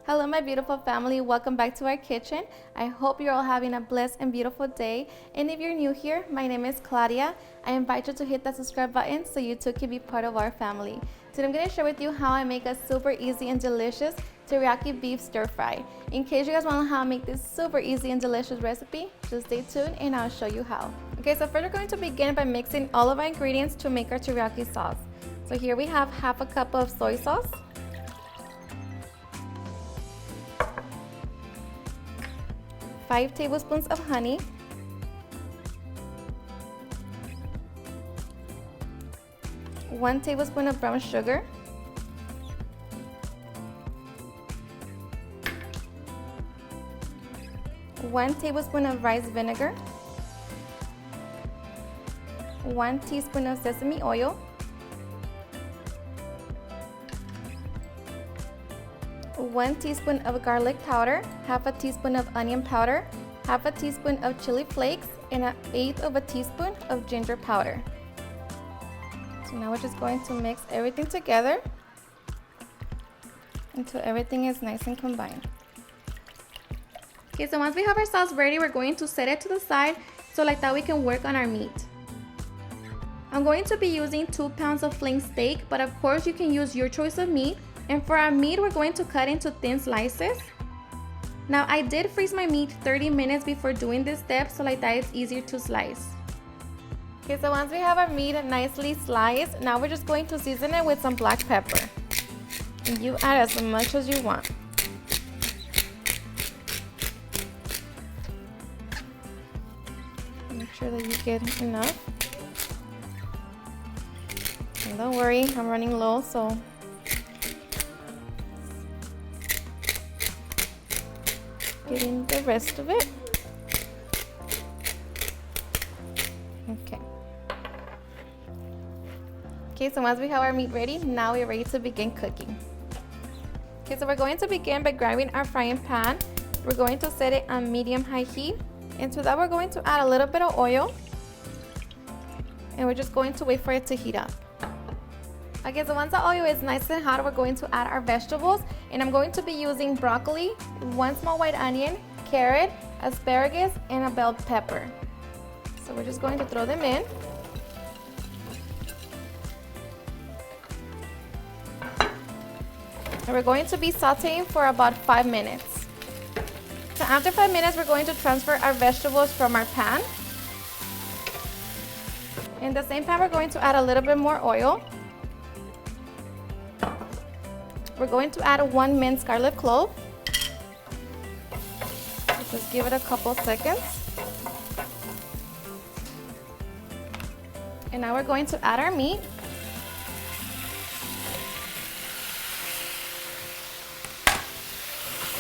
Hello my beautiful family, welcome back to our kitchen. I hope you're all having a blessed and beautiful day. And if you're new here, my name is Claudia. I invite you to hit that subscribe button so you too can be part of our family. Today I'm going to share with you how I make a super easy and delicious teriyaki beef stir fry. In case you guys want to know how I make this super easy and delicious recipe, just stay tuned and I'll show you how. Okay, so first we're going to begin by mixing all of our ingredients to make our teriyaki sauce. So here we have half a cup of soy sauce, 5 tablespoons of honey, 1 tablespoon of brown sugar, 1 tablespoon of rice vinegar, 1 teaspoon of sesame oil, 1 teaspoon of garlic powder, half a teaspoon of onion powder, half a teaspoon of chili flakes, and 1/8 of a teaspoon of ginger powder. So now we're just going to mix everything together until everything is nice and combined. Okay, so once we have our sauce ready, we're going to set it to the side so like that we can work on our meat. I'm going to be using 2 pounds of flank steak, but of course you can use your choice of meat. And for our meat, we're going to cut into thin slices. Now I did freeze my meat 30 minutes before doing this step, so like that it's easier to slice. Okay, so once we have our meat nicely sliced, now we're just going to season it with some black pepper. And you add as much as you want. Make sure that you get enough. And don't worry, I'm running low, so getting the rest of it. Okay, so once we have our meat ready, now we're ready to begin cooking. Okay, so we're going to begin by grabbing our frying pan. We're going to set it on medium-high heat. And to that, we're going to add a little bit of oil. And we're just going to wait for it to heat up. Okay, so once the oil is nice and hot, we're going to add our vegetables. And I'm going to be using broccoli, 1 small white onion, carrot, asparagus, and a bell pepper. So we're just going to throw them in. And we're going to be sauteing for about 5 minutes. So after 5 minutes, we're going to transfer our vegetables from our pan. In the same pan, we're going to add a little bit more oil. We're going to add 1 minced scarlet clove. Just give it a couple seconds. And now we're going to add our meat.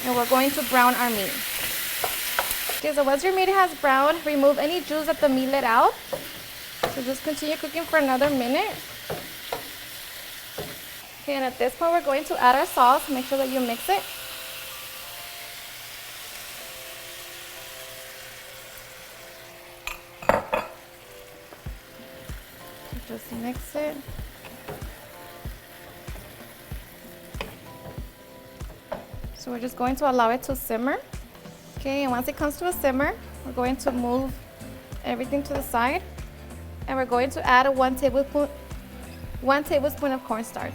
And we're going to brown our meat. Okay, so once your meat has browned, remove any juice that the meat let out. So just continue cooking for another minute. Okay, and at this point, we're going to add our sauce. Make sure that you mix it. Just mix it. So we're just going to allow it to simmer. Okay, and once it comes to a simmer, we're going to move everything to the side. And we're going to add 1 tablespoon of cornstarch.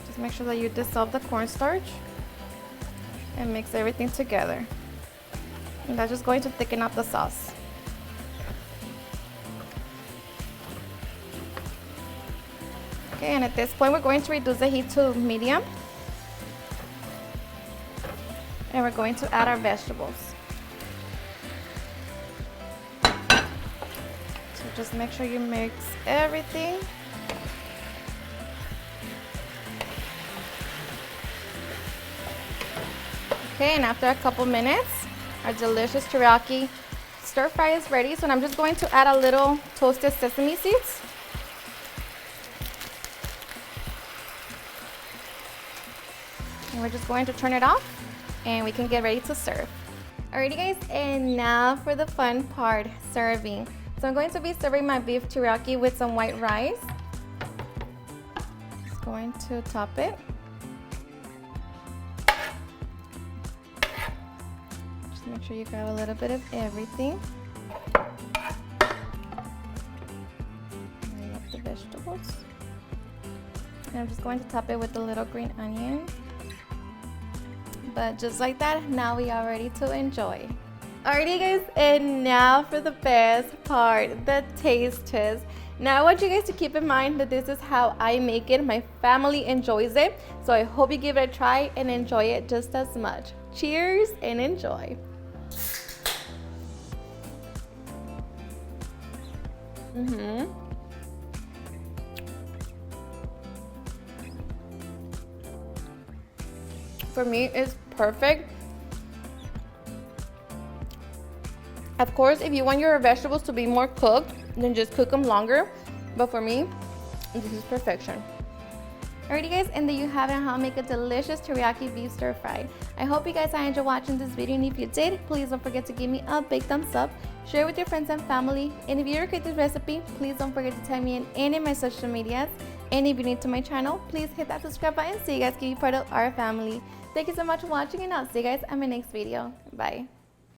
Just make sure that you dissolve the cornstarch and mix everything together. And that's just going to thicken up the sauce. Okay, and at this point, we're going to reduce the heat to medium. And we're going to add our vegetables. So just make sure you mix everything. Okay, and after a couple minutes, our delicious teriyaki stir fry is ready. So I'm just going to add a little toasted sesame seeds. And we're just going to turn it off and we can get ready to serve. Alrighty guys, and now for the fun part, serving. So I'm going to be serving my beef teriyaki with some white rice. going to top it. Just make sure you grab a little bit of everything. I love the vegetables. And I'm just going to top it with the little green onion. But just like that, now we are ready to enjoy. Alrighty guys, and now for the best part, the taste test. Now I want you guys to keep in mind that this is how I make it. My family enjoys it, so I hope you give it a try and enjoy it just as much. Cheers and enjoy. For me, it's perfect. Of course, if you want your vegetables to be more cooked, then just cook them longer. But for me, this is perfection. Alrighty guys, and there you have it on how to make a delicious teriyaki beef stir fry. I hope you guys enjoyed watching this video, and if you did, please don't forget to give me a big thumbs up, share it with your friends and family, and if you recreate this recipe, please don't forget to tag me in any of my social medias. And if you're new to my channel, please hit that subscribe button so you guys can be part of our family. Thank you so much for watching, and I'll see you guys in my next video. Bye.